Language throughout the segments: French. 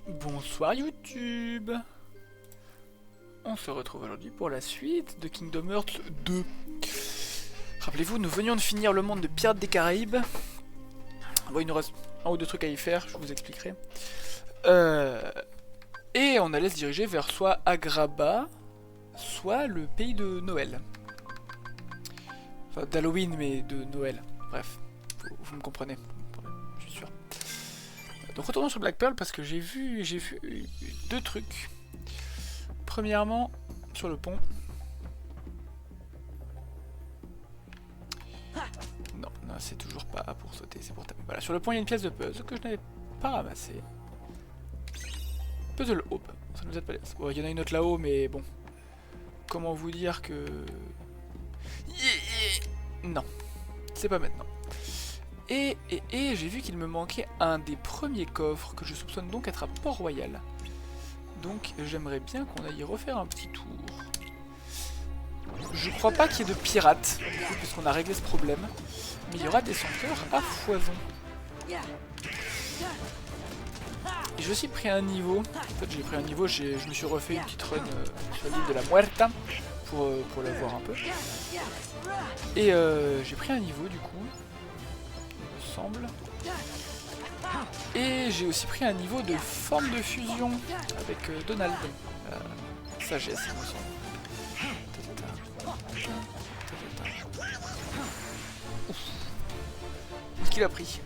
Bonsoir YouTube. On se retrouve aujourd'hui pour la suite de Kingdom Hearts 2. Rappelez-vous, nous venions de finir le monde de Pirates des Caraïbes. Bon, il nous reste un ou deux trucs à y faire, je vous expliquerai. Et on allait se diriger vers soit Agrabah, soit le pays de Noël. Enfin, d'Halloween, mais de Noël. Bref, vous me comprenez, je suis sûr. Donc retournons sur Black Pearl parce que j'ai vu deux trucs. Premièrement, sur le pont. Non, c'est toujours pas pour sauter, c'est pour taper. Voilà, sur le pont il y a une pièce de puzzle que je n'avais pas ramassée. Puzzle Hope, ça nous aide pas. Bon, il y en a une autre là-haut, mais bon. Comment vous dire que... Non, c'est pas maintenant. Et j'ai vu qu'il me manquait un des premiers coffres que je soupçonne donc être à Port-Royal. Donc j'aimerais bien qu'on aille refaire un petit tour. Je crois pas qu'il y ait de pirates, puisqu'on a réglé ce problème. Mais il y aura des senteurs à foison. Et j'ai aussi pris un niveau. En fait j'ai pris un niveau, je me suis refait une petite run sur l'île de la Muerta pour la voir un peu. Et j'ai pris un niveau du coup, il me semble. Et j'ai aussi pris un niveau de forme de fusion avec Donald. Sagesse, il me semble. Qu'est-ce qu'il a pris?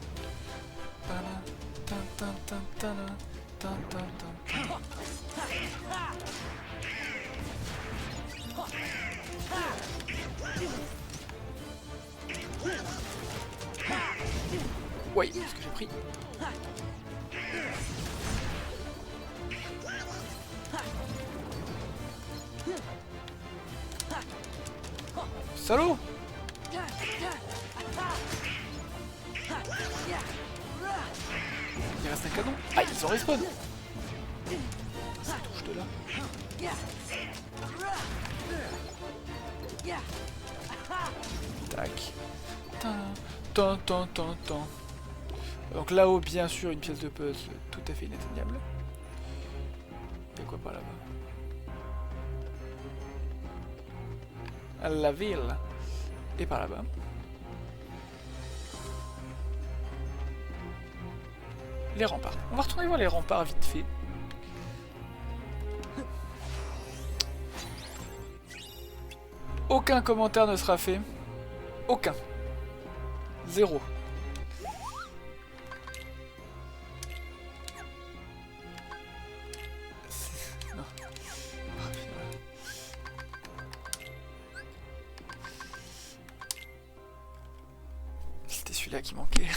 Ouais, c'est ce que j'ai pris. Salaud! Il reste un canon. Ah, ils ont respawn! Ça touche de là. Tac. Tan. Donc là-haut, bien sûr, une pièce de puzzle tout à fait inatteignable. Il y a quoi par là-bas? À la ville. Et par là-bas. Les remparts. On va retourner voir les remparts vite fait. Aucun commentaire ne sera fait. Aucun. Zéro. Non. C'était celui-là qui manquait.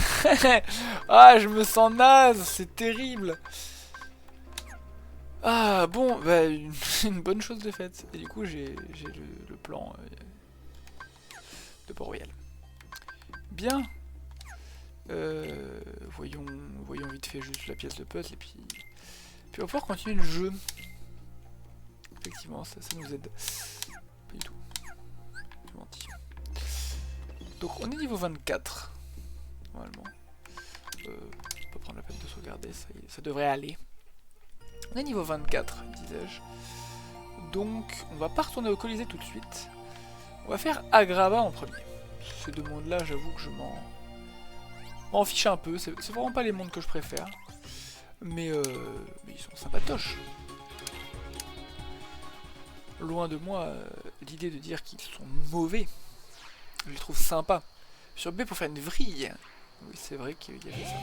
Ah, je me sens naze, c'est terrible. Ah, bon, bah, une bonne chose de faite. Et du coup, j'ai le plan de Port-Royal. Bien. Voyons vite fait juste la pièce de puzzle et puis on va pouvoir continuer le jeu. Effectivement, ça nous aide. Pas du tout. J'ai menti. Donc on est niveau 24. Normalement. On peut prendre la peine de sauvegarder, ça devrait aller. On est niveau 24, disais-je. Donc on va pas retourner au Colisée tout de suite. On va faire Agrabah en premier. Ces deux mondes-là, j'avoue que je m'en fiche un peu. C'est vraiment pas les mondes que je préfère. Mais ils sont sympatoches. Loin de moi l'idée de dire qu'ils sont mauvais. Je les trouve sympas. Sur B pour faire une vrille. Oui, c'est vrai qu'il y avait ça.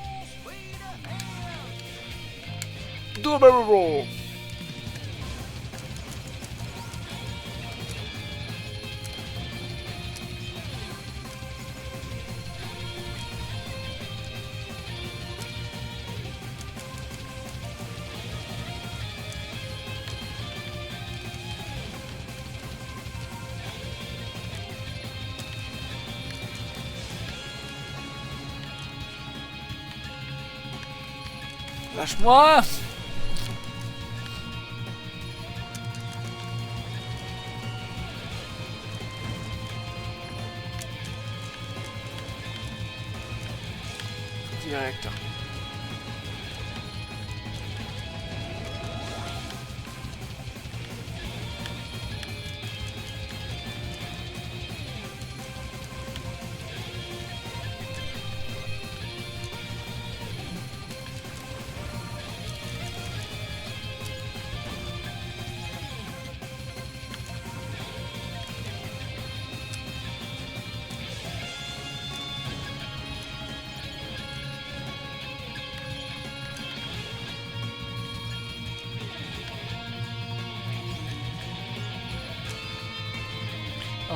Double roll. Lâche-moi! Direct.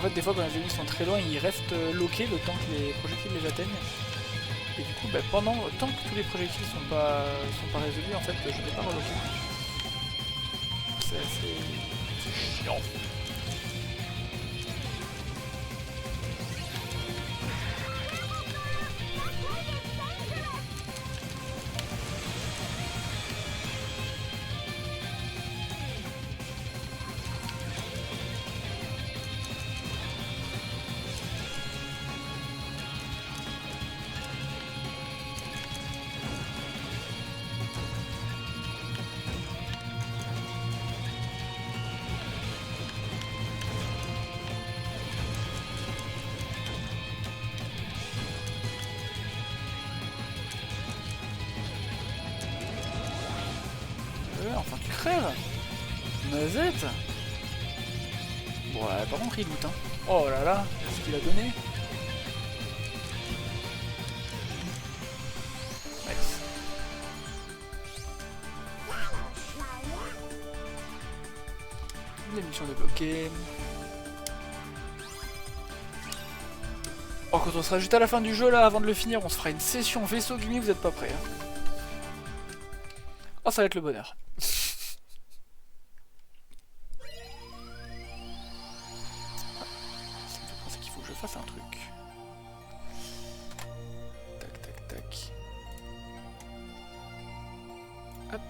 fait, des fois, quand les ennemis sont très loin, ils restent loqués le temps que les projectiles les atteignent. Et du coup, bah, tant que tous les projectiles sont pas résolus, en fait, je ne vais pas reloquer. C'est assez chiant. Enfin tu crèves. Mazette. Bon là, par contre il loot hein. Oh là là, ce qu'il a donné. Nice. Les missions débloquées. Oh, quand on sera juste à la fin du jeu là, avant de le finir, on se fera une session vaisseau Gimme, vous êtes pas prêts. Hein. Oh, ça va être le bonheur. Un truc. Tac, tac, tac. Hop.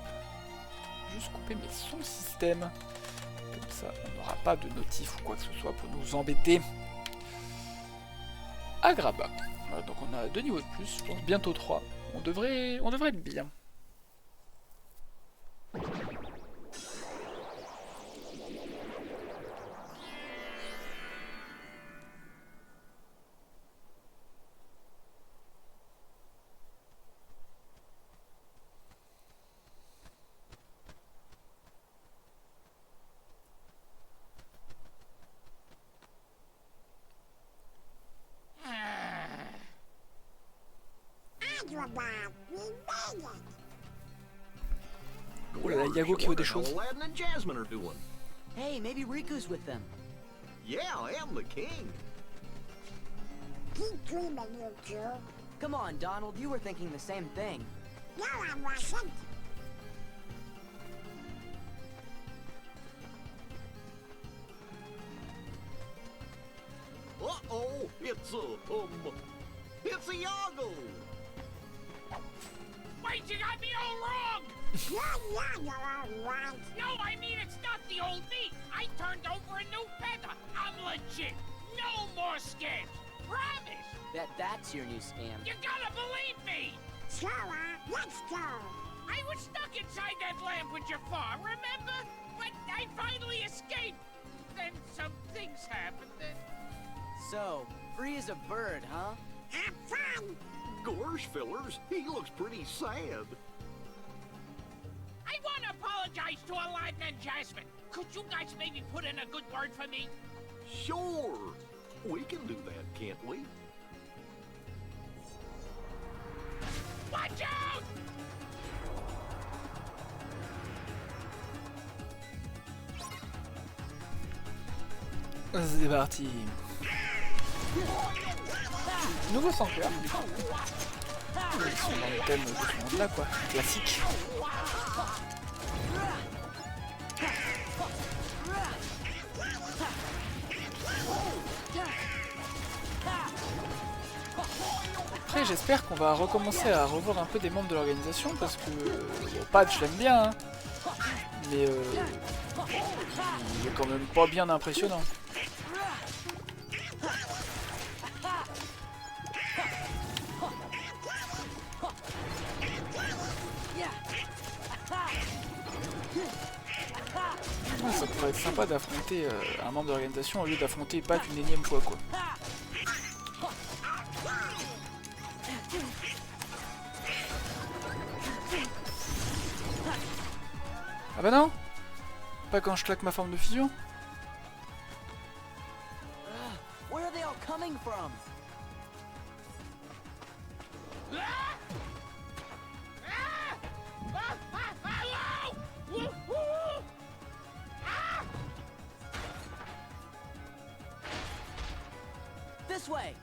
Juste couper mes sons système. Comme ça, on n'aura pas de notif ou quoi que ce soit pour nous embêter. Agraba. Voilà, donc on a 2 niveaux de plus, je pense bientôt 3. On devrait être bien. Oh là là, Yago qui veut des choses. Hey, maybe Riku's with them. Yeah, I am the king. Keep dreaming, you two. Come on, Donald, you were thinking the same thing. No, I wasn't. Uh-oh, it's a Yago. Wait, you got me all wrong! Yeah, you're all right. No, I mean it's not the old me. I turned over a new feather. I'm legit. No more scams. Promise. That's your new scam. You gotta believe me. So, let's go. I was stuck inside that lamp with Jafar, remember? But I finally escaped. Then some things happened and... So, free as a bird, huh? Have fun. Gosh, fellers, he looks pretty sad. I want to apologize to Aladdin and Jasmine. Could you guys maybe put in a good word for me? Sure. We can do that, can't we? Watch out! C'est parti. Nouveau sanctuaire. Ils sont dans le thème de ce monde là quoi, classique. Après j'espère qu'on va recommencer à revoir un peu des membres de l'organisation parce que bon, Patch je l'aime bien hein, mais il est quand même pas bien impressionnant. Ça pourrait être sympa d'affronter un membre de l'organisation au lieu d'affronter Pat une énième fois quoi. Ah bah non, pas quand je claque ma forme de fusion. Where are they all coming from? This way.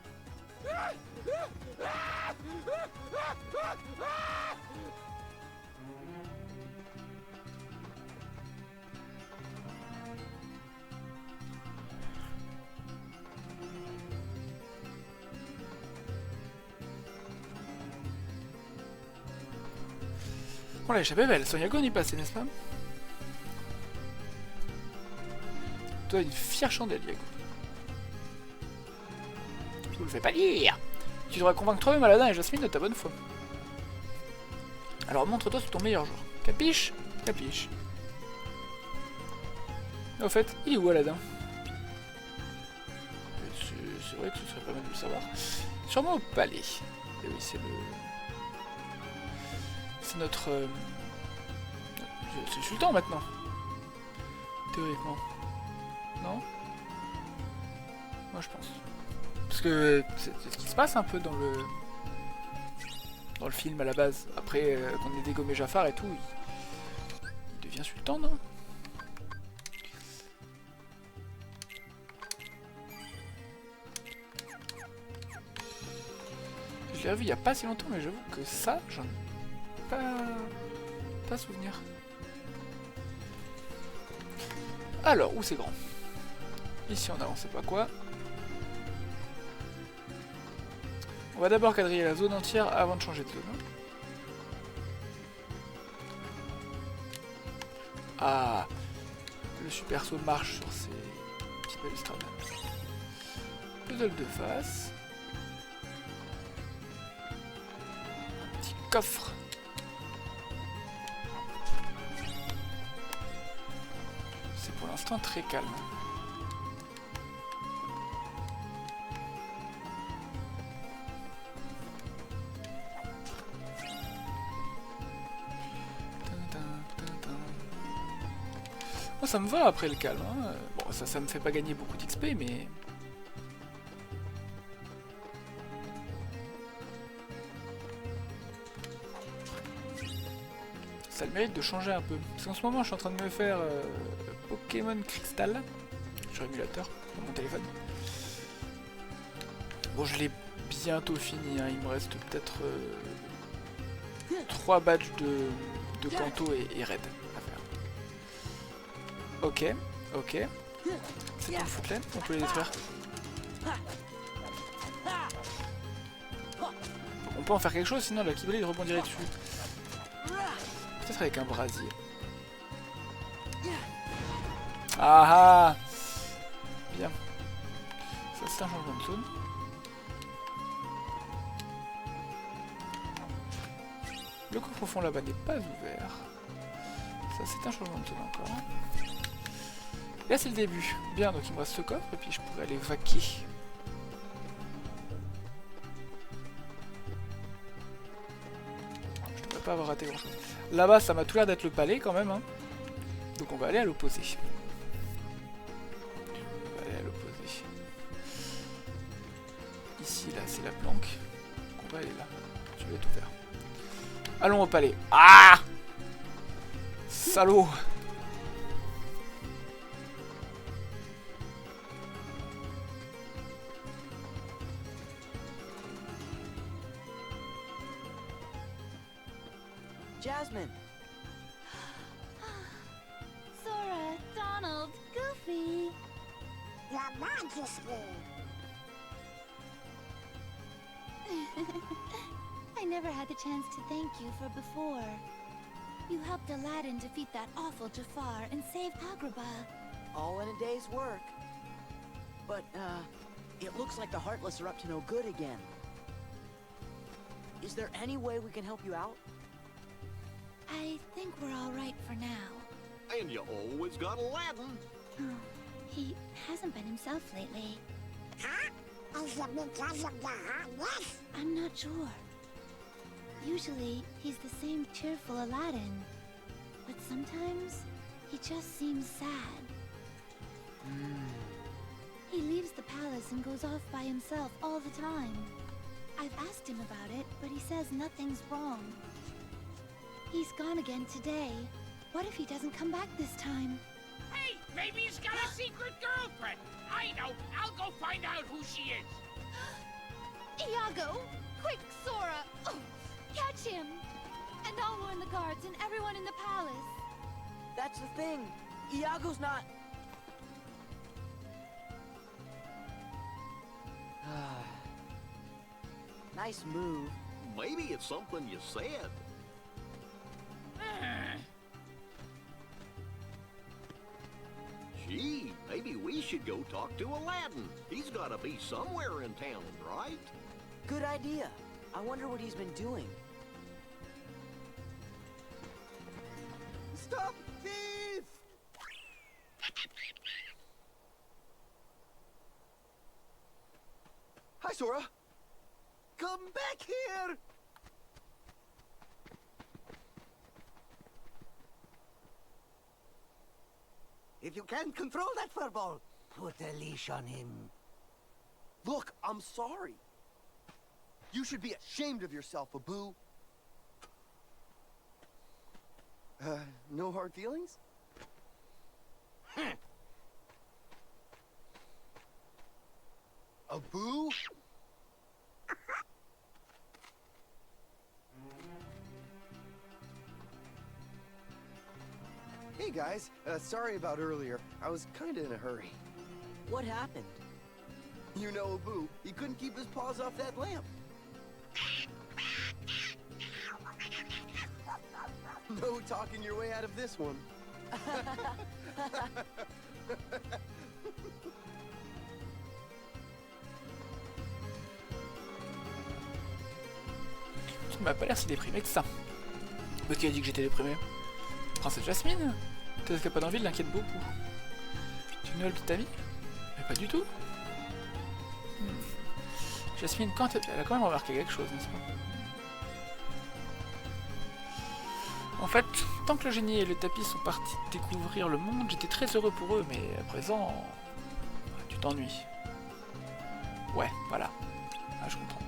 On l'a échappé belle, Soniago on y passait, n'est-ce pas? Toi, une fière chandelle, Yago. Je vous le fais pas dire. Tu devrais convaincre toi-même Aladdin et Jasmine de ta bonne foi. Alors montre-toi sous ton meilleur jour. Capiche? Capiche. Au fait, il est où Aladdin? C'est vrai que ce serait pas mal de le savoir. Sûrement au palais. Et oui, c'est le... C'est notre... C'est le sultan maintenant. Théoriquement. Non? Moi je pense. Parce que c'est ce qui se passe un peu dans le film à la base. Après qu'on ait dégommé Jafar et tout, il devient sultan, non? Je l'ai revu il y a pas si longtemps, mais j'avoue que ça, j'en ai pas souvenir. Alors, où c'est grand? Ici on avance, c'est pas quoi. On va d'abord quadriller la zone entière avant de changer de zone. Ah, le super saut marche sur ces petites balustrades. Puzzle de face. Un petit coffre. C'est pour l'instant très calme. Moi ça me va après le calme. Hein. Bon, ça me fait pas gagner beaucoup d'XP, mais... ça a le mérite de changer un peu. Parce qu'en ce moment je suis en train de me faire Pokémon Crystal sur émulateur, sur mon téléphone. Bon, je l'ai bientôt fini, hein. Il me reste peut-être 3 badges de Kanto et Raid à faire. Ok, ok. C'est pour le Footland, on peut les détruire. On peut en faire quelque chose, sinon la Keyblade rebondirait dessus. Peut-être avec un brasier. Ah ah! Bien. Ça c'est un changement de zone. Le coffre au fond là-bas n'est pas ouvert. Ça c'est un changement de zone encore. Là c'est le début. Bien, donc il me reste ce coffre et puis je pourrais aller vaquer. Je devrais pas avoir raté grand chose. Là-bas ça m'a tout l'air d'être le palais quand même. Hein. Donc on va aller à l'opposé. On va aller à l'opposé. Ici là c'est la planque. Donc on va aller là. Je vais tout faire. Allons au palais. Ah! Salaud! Jasmine. Sora, Donald, Goofy. Your Majesty. I never had the chance to thank you for before. You helped Aladdin defeat that awful Jafar and save Agrabah. All in a day's work. But, it looks like the Heartless are up to no good again. Is there any way we can help you out? I think we're all right for now. And you always got Aladdin. He hasn't been himself lately. Huh? Is it because of the Heartless? I'm not sure. Usually, he's the same cheerful Aladdin. But sometimes, he just seems sad. He leaves the palace and goes off by himself all the time. I've asked him about it, but he says nothing's wrong. He's gone again today. What if he doesn't come back this time? Hey, maybe he's got a secret girlfriend. I know. I'll go find out who she is. Iago! Quick, Sora! Oh, catch him! And I'll warn the guards and everyone in the palace. That's the thing. Iago's not... Nice move. Maybe it's something you said. Gee, maybe we should go talk to Aladdin. He's gotta be somewhere in town, right? Good idea. I wonder what he's been doing. Stop, thief! Hi, Sora. Come back here! If you can't control that furball, put a leash on him. Look, I'm sorry. You should be ashamed of yourself, Abu. No hard feelings? Abu? Hey guys, sorry about earlier. I was kinda in a hurry. What happened? You know Abu, he couldn't keep his paws off that lamp. No talking your way out of this one. Tu m'as pas l'air si déprimé que ça. Mais qui a dit que j'étais déprimé? Princesse Jasmine? Peut-être qu'elle a pas d'envie, elle l'inquiète beaucoup. Tu es une nouvelle petite amie? Mais pas du tout. Jasmine, elle a quand même remarqué quelque chose, n'est-ce pas? En fait, tant que le génie et le tapis sont partis découvrir le monde, j'étais très heureux pour eux, mais à présent... tu t'ennuies. Ouais, voilà. Ah, je comprends.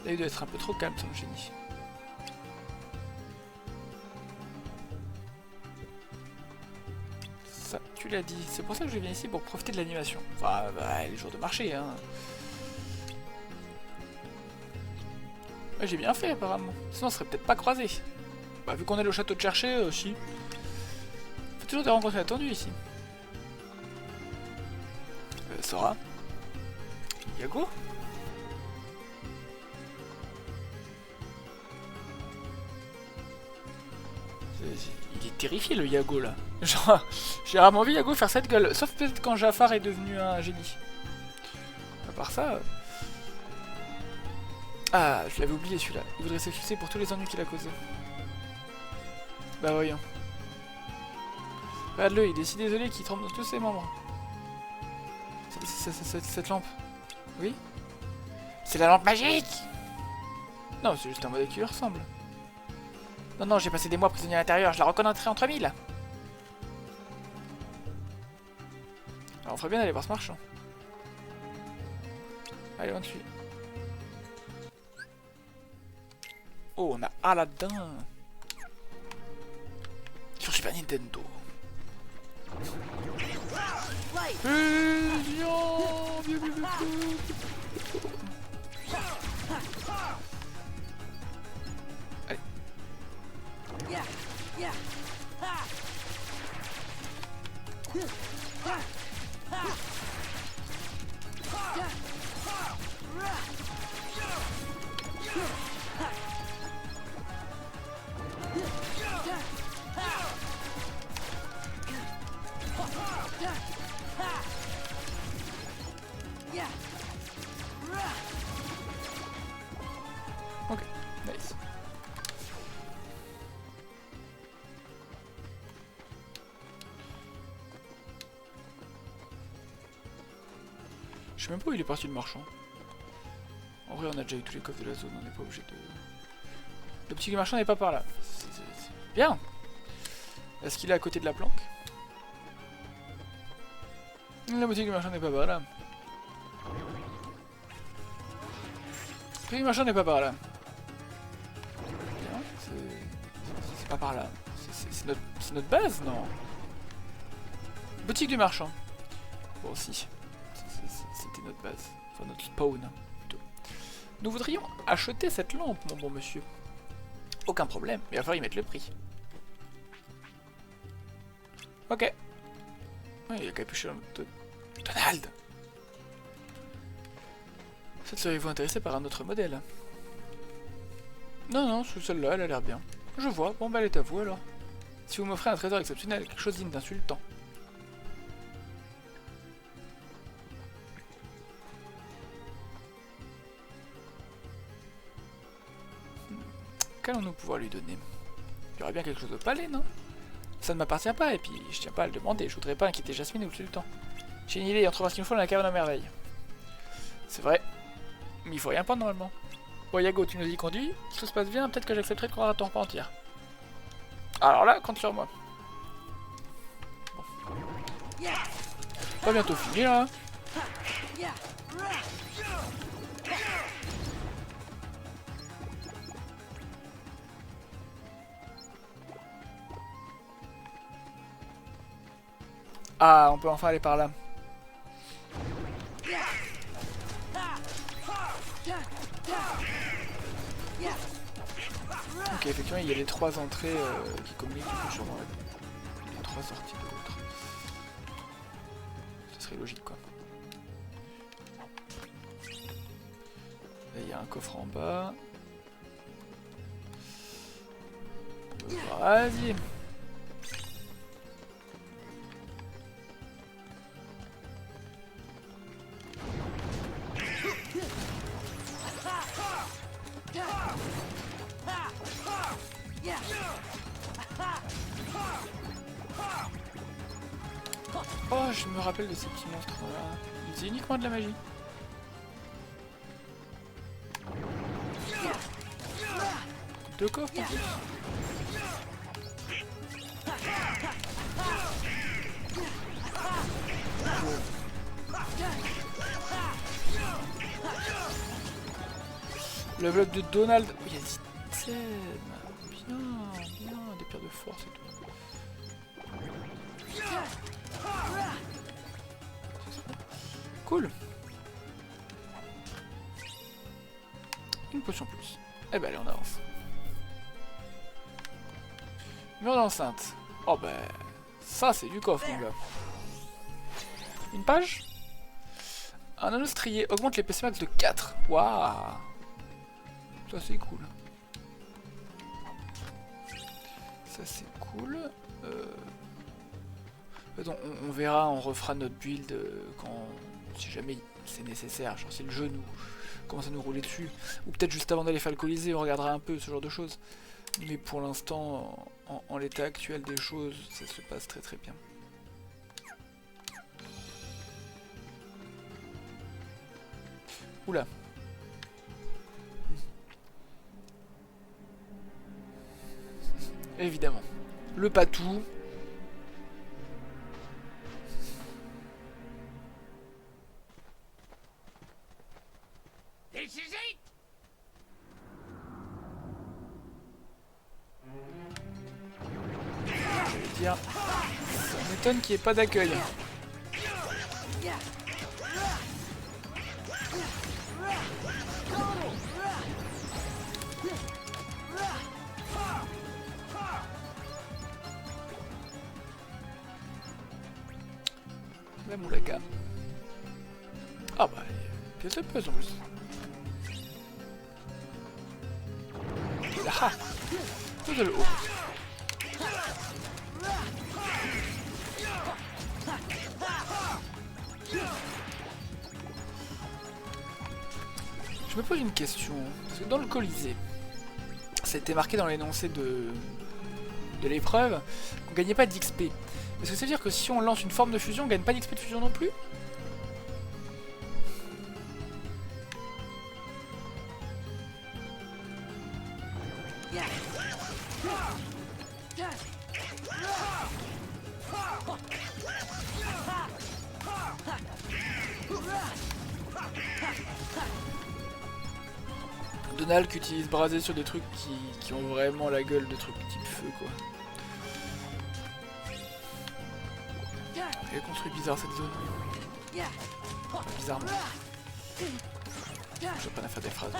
Il a eu d'être un peu trop calme, son génie. Ça, tu l'as dit. C'est pour ça que je viens ici, pour profiter de l'animation. Enfin, bah, les jours de marché, hein. Ouais, j'ai bien fait, apparemment. Sinon, on serait peut-être pas croisés. Bah, vu qu'on est au château de chercher, si. Faut toujours des rencontres attendues, ici. Sora. Iago. Il est terrifié, le Iago, là. Genre, j'ai rarement vu Iago faire cette gueule. Sauf peut-être quand Jafar est devenu un génie. À part ça... Ah, je l'avais oublié, celui-là. Il voudrait s'excuser pour tous les ennuis qu'il a causés. Bah voyons. Regarde-le, il est si désolé qu'il tremble dans tous ses membres. Cette lampe. Oui? C'est la lampe magique! Non, c'est juste un modèle qui lui ressemble. Non, non, j'ai passé des mois prisonnier à l'intérieur, je la reconnaîtrai entre mille. Alors on ferait bien d'aller voir ce marchand. Allez, on suit. Oh, on a Aladdin. Sur Super Nintendo. Allez. Yeah, yeah. Ha! Ha! Ha! Ok, nice. Je sais même pas où il est parti le marchand. En vrai, on a déjà eu tous les coffres de la zone, on n'est pas obligé de... Le petit marchand n'est pas par là. C'est bien. Est-ce qu'il est à côté de la planque? La boutique du marchand n'est pas par là. La boutique du marchand n'est pas par là. Bien, c'est pas par là. C'est notre base, non? Boutique du marchand. Bon, si. C'était notre base. Enfin, notre spawn, plutôt. Nous voudrions acheter cette lampe, mon bon monsieur. Aucun problème, mais il va falloir y mettre le prix. Ok. Ouais, il y a capuché dans le... Donald! Peut-être seriez-vous intéressé par un autre modèle? Non, non, celle-là, elle a l'air bien. Je vois, bon bah elle est à vous alors. Si vous m'offrez un trésor exceptionnel, quelque chose digne d'insultant. Qu'allons-nous pouvoir lui donner? Il y aurait bien quelque chose au palais, non? Ça ne m'appartient pas, et puis je tiens pas à le demander, je voudrais pas inquiéter Jasmine ou le sultan. J'ai une idée, on trouvera ce qu'il nous faut dans la caverne à merveille. C'est vrai, mais il faut rien prendre normalement. Bon Yago, tu nous y conduis, si tout se passe bien, peut-être que j'accepterai de croire à ton repentir. Alors là, compte sur moi. Bon. Pas bientôt fini là. Ah, on peut enfin aller par là. Ok, effectivement, il y a les 3 entrées qui communiquent du coup sur les 3 sorties de l'autre. Ce serait logique, quoi. Là, il y a un coffre en bas. Vas-y. Oh, je me rappelle de ces petits monstres là. Ils faisaient uniquement de la magie. Deux coffres en plus. Le bloc de Donald. Oh, il y a des items. Bien, bien, des pierres de force et tout. Cool. Une potion plus. Eh ben allez, on avance. Mur d'enceinte. Oh ben, ça c'est du coffre mon gars. Une page. Un anneau strié augmente l'épaisseur max de 4. Waouh. Ça c'est cool. Ça c'est cool. On verra, on refera notre build quand, si jamais c'est nécessaire, genre si le jeu nous commence à nous rouler dessus, ou peut-être juste avant d'aller faire le Colisée, on regardera un peu ce genre de choses. Mais pour l'instant, en l'état actuel des choses, ça se passe très très bien. Oula. Évidemment. Le patou. This is it. Je vais dire, ça m'étonne qu'il n'y ait pas d'accueil. La moulaka. Ah bah, pièce de puzzle en plus. Ah, tout de haut. Je me pose une question, parce que dans le Colisée, c'était marqué dans l'énoncé de l'épreuve qu'on gagnait pas d'XP. Est-ce que ça veut dire que si on lance une forme de fusion, on gagne pas d'XP de fusion non plus? Donald qui utilise brasé sur des trucs qui ont vraiment la gueule de trucs type feu quoi. Elle est construite bizarre cette zone. Bizarrement. Je vais pas faire des phrases. Ça.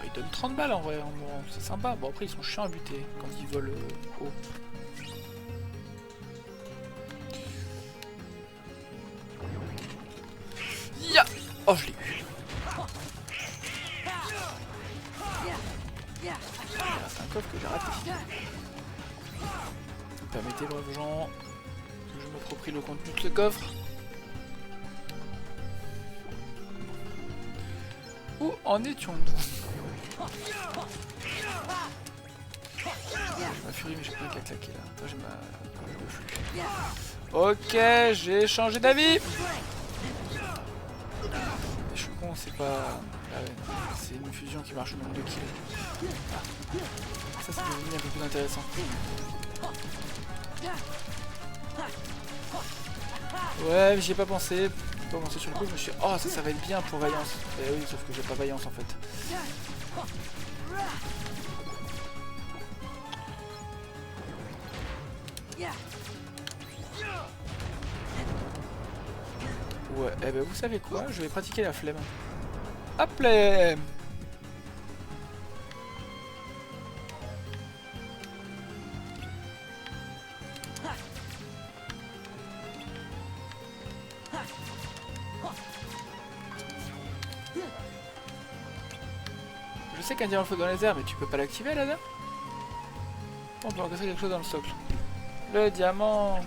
Il donne 30 balles en vrai, en mourant, c'est sympa. Bon après ils sont chiants à buter quand ils volent haut. Ya. Oh je l'ai eu. C'est un coffre que j'ai raté. Permettez bref gens que je m'approprie le contenu de ce coffre. Où en étions-nous? Ma furie mais j'ai pas qu'à claquer là. Attends, j'ai ma... Ok, j'ai changé d'avis. Je suis con, c'est pas... Ah ouais, c'est une fusion qui marche au nombre de kills. Ça c'est devenu un peu plus intéressant. Ouais, mais j'y ai pas pensé. J'ai pas pensé sur le coup, je me suis dit, oh ça va être bien pour Vaillance. Et oui, sauf que j'ai pas Vaillance en fait. Ouais, eh ben vous savez quoi, je vais pratiquer la flemme. Hop là. Je sais qu'un diamant flotte dans les airs, mais tu peux pas l'activer là-dedans. On peut encaisser quelque chose dans le socle. Le diamant.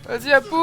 Vas-y Apu.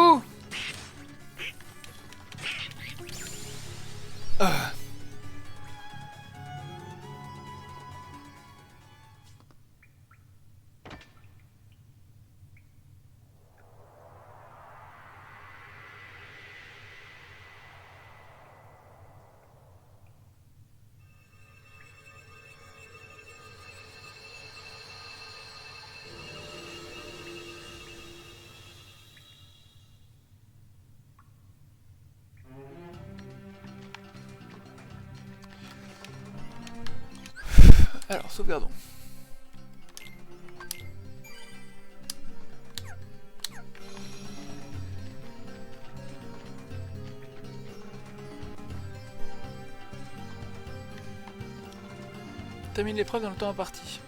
Alors, sauvegardons. Termine l'épreuve dans le temps imparti.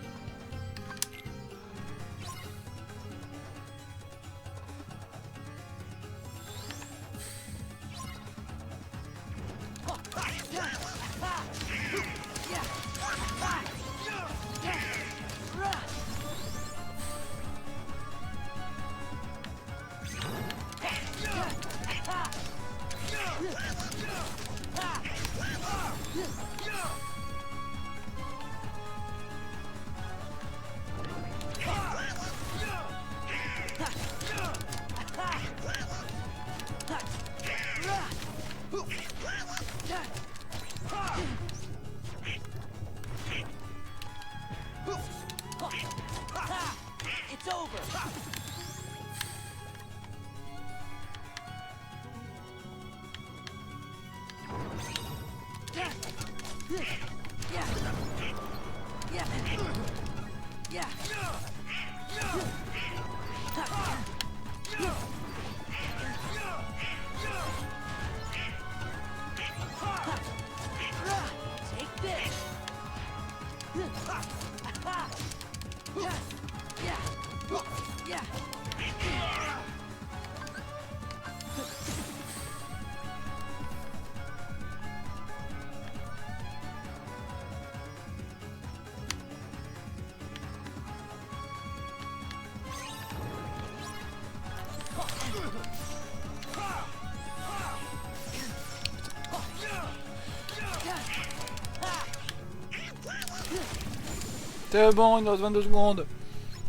C'est bon, il nous reste 22 secondes.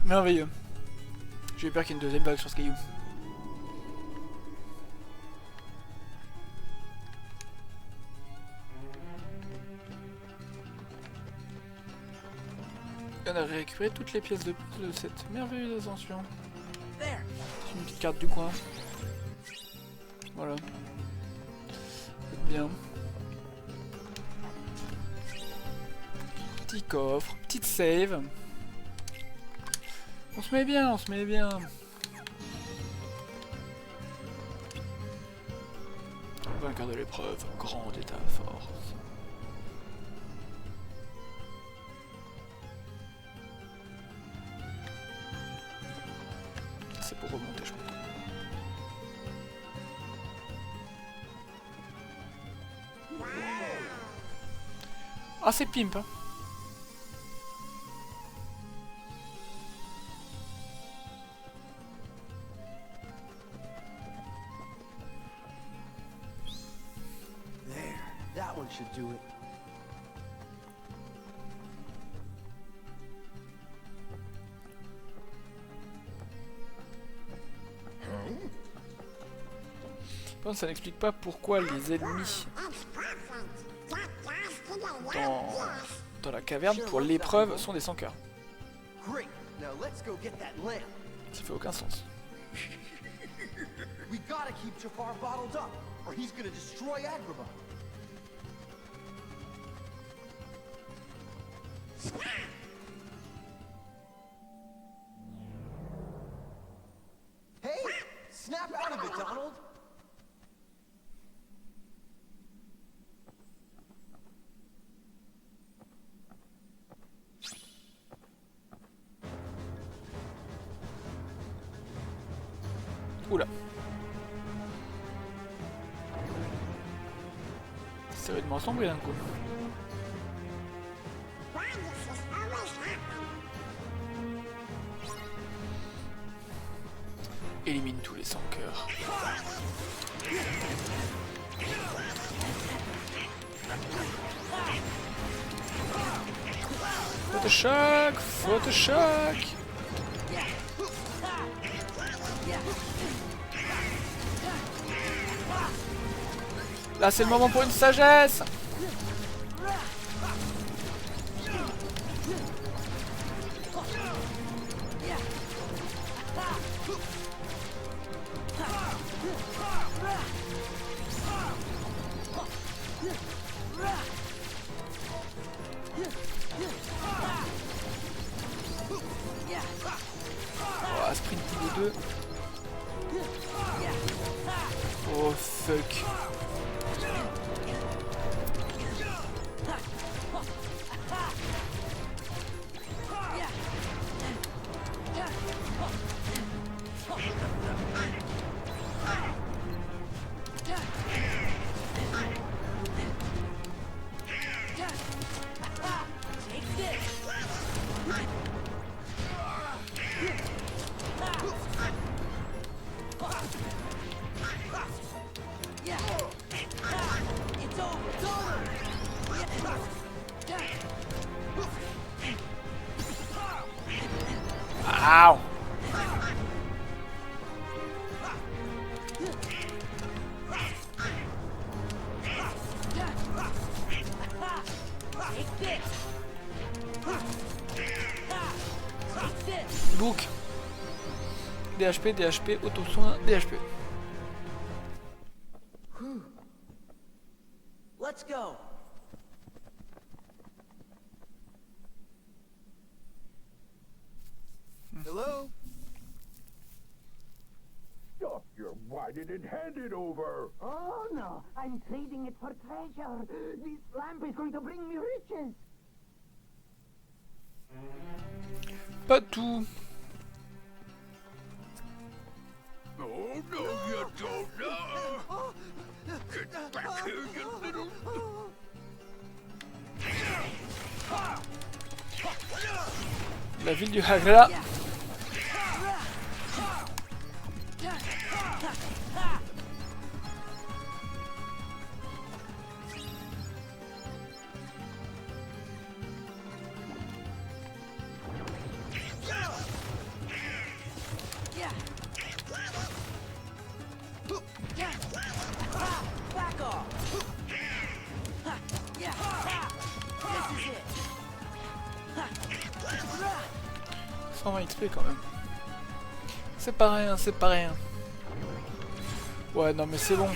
Merveilleux. J'ai peur qu'il y ait une deuxième vague sur ce caillou. On a récupéré toutes les pièces de puzzle de cette merveilleuse ascension. C'est une petite carte du coin. Voilà. C'est bien. Petit coffre, petite save. On se met bien, on se met bien. Vainqueur de l'épreuve, grand état force. C'est pour remonter, je crois. Ah, c'est pimp, hein. That one should do it. Je pense que ça n'explique pas pourquoi les ennemis dans la caverne pour l'épreuve sont des sans-cœurs. Great. Now let's go get that lamp. Ça fait aucun sens. We gotta keep Jafar bottled up, or he's gonna destroy Agrabah. Hey! Snap out of it, Donald! Oula. Ça va être moins sombre d'un coup. Élimine tous les sans-cœurs. Photochoc, Photochoc. Là, c'est le moment pour une sagesse. On va sprinter les deux. Oh fuck. Ow! Book. DHP, DHP, auto-soin, DHP. Let's go. it and hand it over. Oh no, I'm trading it for treasure. This lamp is going to bring me riches. Pas tout. Oh, no, you don't know. Get back here, you little... La ville du Hagra. Back off. 120 XP quand même. C'est pas rien, c'est pas rien. Ouais, non mais c'est bon.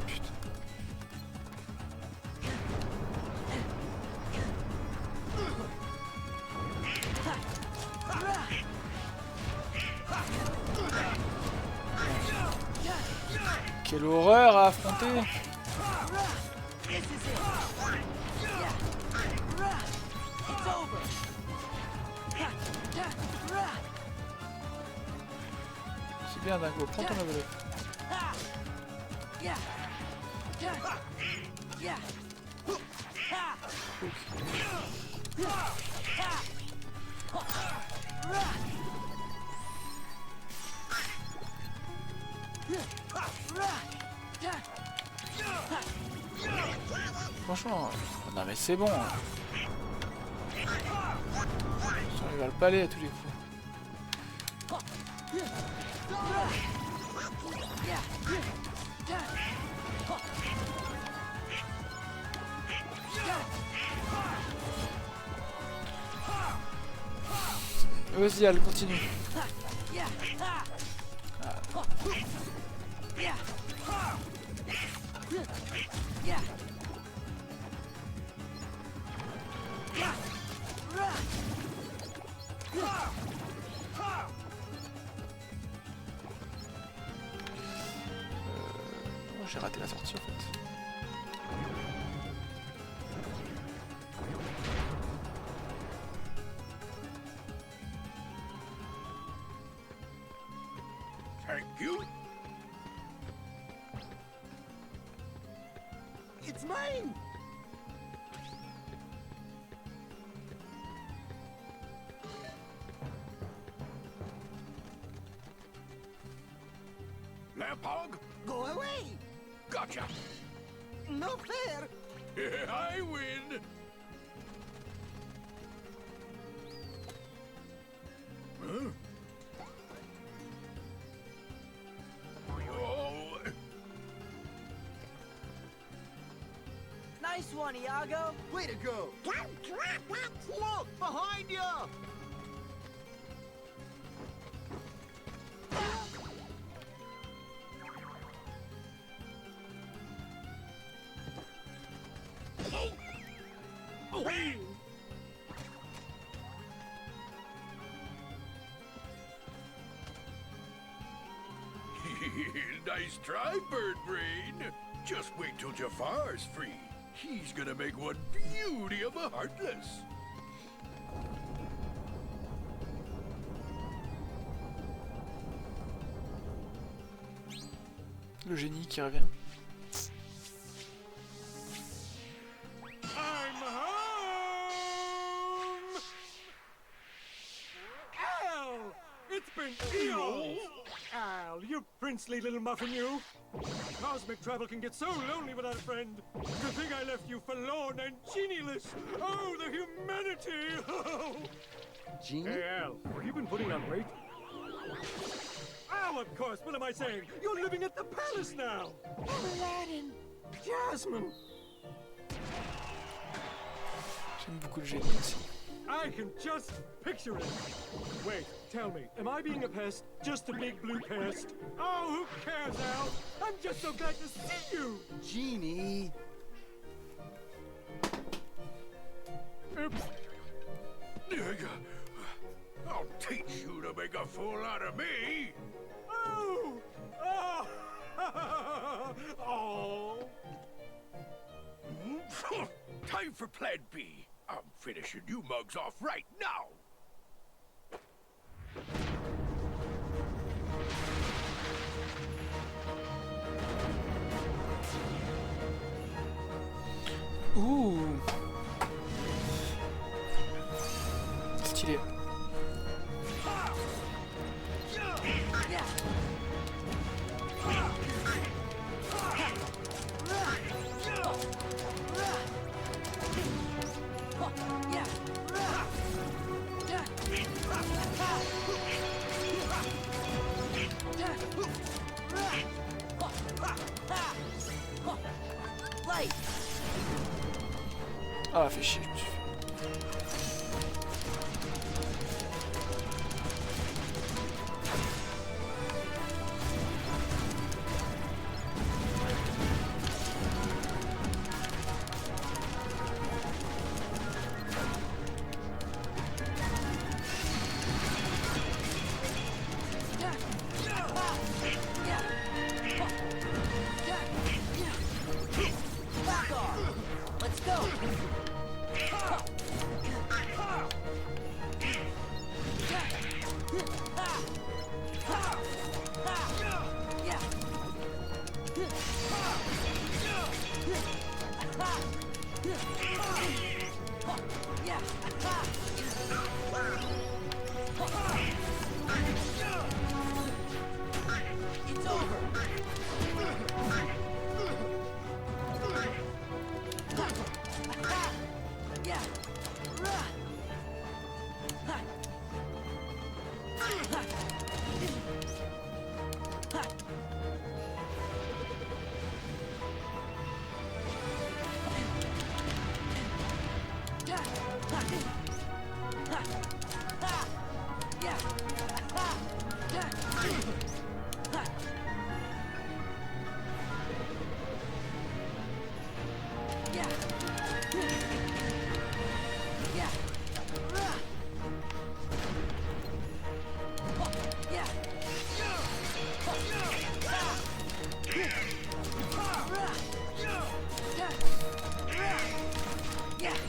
Putain. Quelle horreur à affronter. C'est bien Dingo, prends ton level up. Franchement, non mais c'est bon. On va le palais à tous les coups. Vas-y, elle continue. J'ai raté la sortie en fait. Thank you. It's mine! Lampog? Go away! Gotcha. No fair! I win. Huh? Oh. Nice one, Iago. Way to go! Don't drop it! Look! Behind you! Nice try, Bird Brain. Just wait till Jafar's free. He's gonna make one beauty of a Heartless. Le génie qui revient. I'm home! Al! It's been eons! Al, you princely little muffin, you! Cosmic travel can get so lonely without a friend. To think I left you forlorn and genieless! Oh, the humanity! Genie? Hey, Al, have you been putting on weight? Al, of course, what am I saying? You're living at the palace now! Aladdin! Jasmine! J'aime beaucoup le génie aussi. I can just picture it. Wait, tell me, am I being a pest? Just a big blue pest? Oh, who cares, Al? I'm just so glad to see you! Genie! Oops. I'll teach you to make a fool out of me. Oh! Oh! Oh! Time for Plan B. I'm finishing you mugs off right now. Ouh. Stylé. Ah, fait chier, je me suis fait. Let's go! It's over!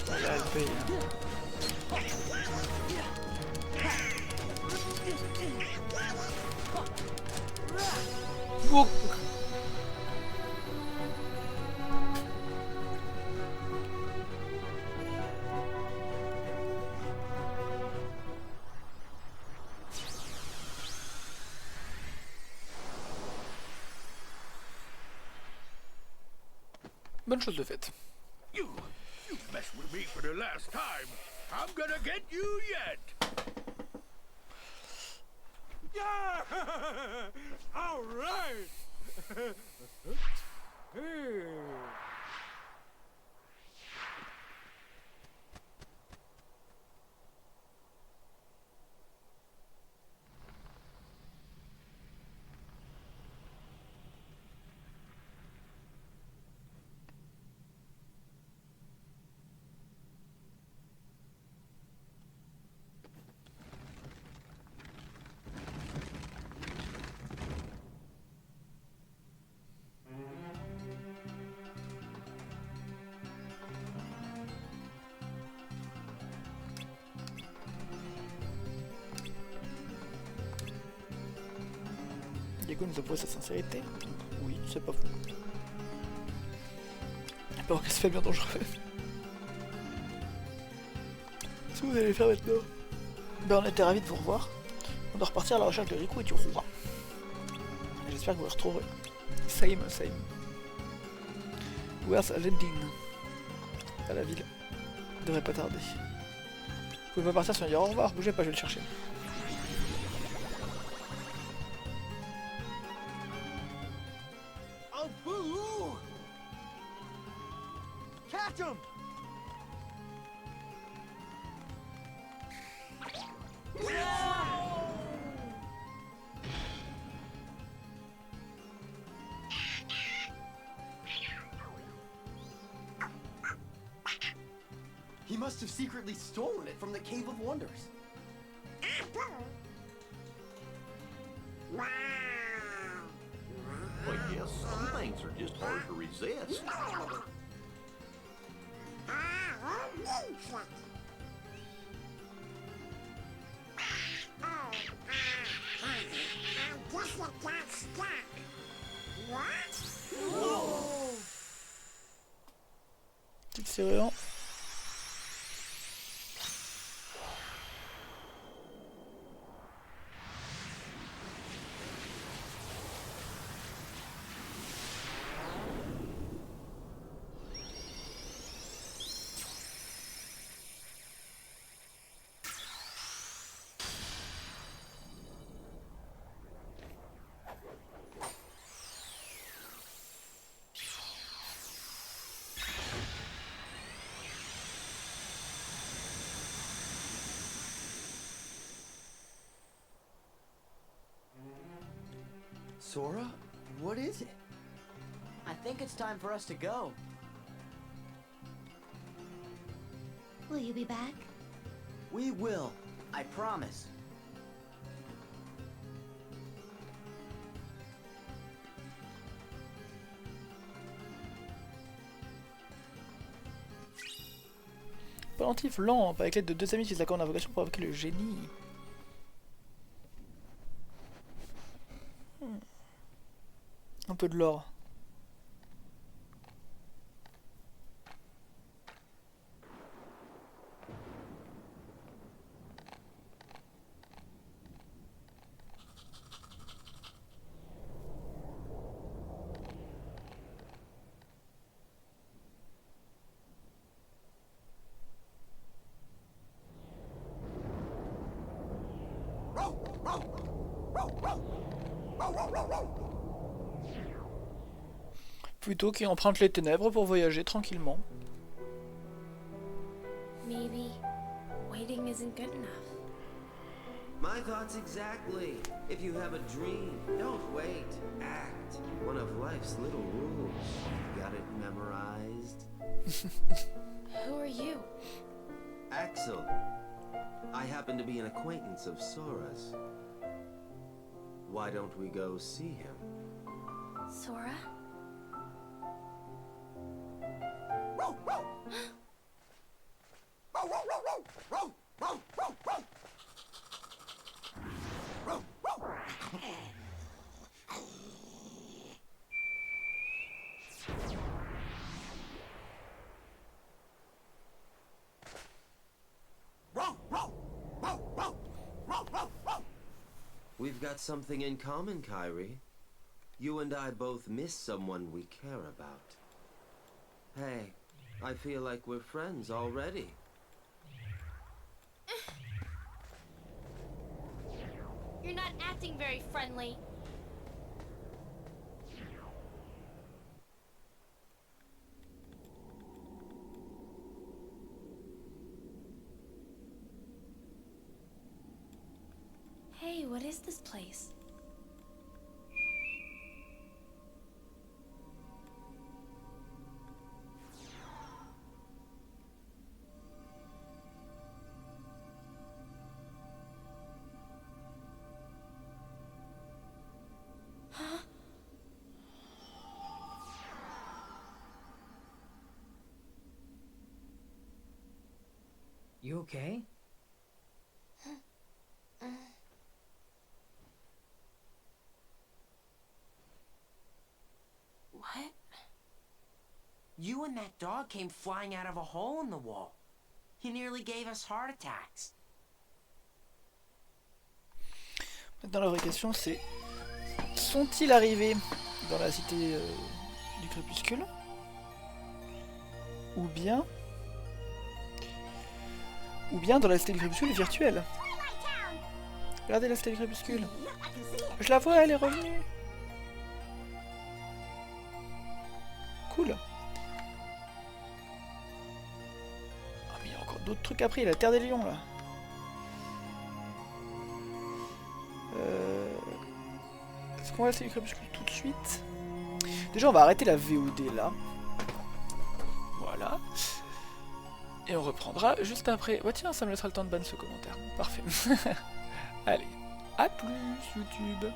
Là, elle paye, hein. Wow. Bonne chose de faite. You mess with me for the last time. I'm gonna get you yet. Yeah! All right! Hey. Diego nous avouer sa sincérité. Oui, c'est pas fou. Alors que ça fait bien dangereux. Qu'est-ce que vous allez faire maintenant? Ben on était ravis de vous revoir. On doit repartir à la recherche de Riku et du roi. J'espère que vous le retrouverez. Same. Where's Landing? À la ville. Devrait pas tarder. Vous pouvez pas partir sans dire au revoir, bougez pas, je vais le chercher. Oh, boo! Catch him! He must have secretly stolen it from the Cave of Wonders. Well, yes, some things are just hard to resist. Petite serrure. Sora, what is it? I think it's time for us to go. Will you be back? We will. I promise. Pendentif lampe, avec l'aide de 2 amis, utilise la corde d'invocation pour invoquer le génie. Un peu de l'or. Plutôt qu'il emprunte les ténèbres pour voyager tranquillement. Maybe waiting isn't good enough. My thoughts exactly. If you have a dream, don't wait. Act. One of life's little rules. Got it memorized? Who are you? Axel. I happen to be an acquaintance of Sora's. Why don't we go see him? Sora? We've got something in common, Kairi. You and I both miss someone we care about. Hey, I feel like we're friends already. You're not acting very friendly. Hey, what is this place? Huh? You okay? What? You and that dog came flying out of a hole in the wall. He nearly gave us heart attacks. Maintenant la vraie question c'est, sont-ils arrivés dans la cité du crépuscule? Ou bien dans la cité du crépuscule virtuelle? Regardez la cité du crépuscule. Je la vois, elle est revenue. Cool. Ah mais il y a encore d'autres trucs après, il y a la Terre des Lions là. Est-ce qu'on va essayer le crépuscule tout de suite? Déjà on va arrêter la VOD là. Voilà. Et on reprendra juste après. Oh tiens, ça me laissera le temps de ban ce commentaire. Parfait. Allez, à plus YouTube.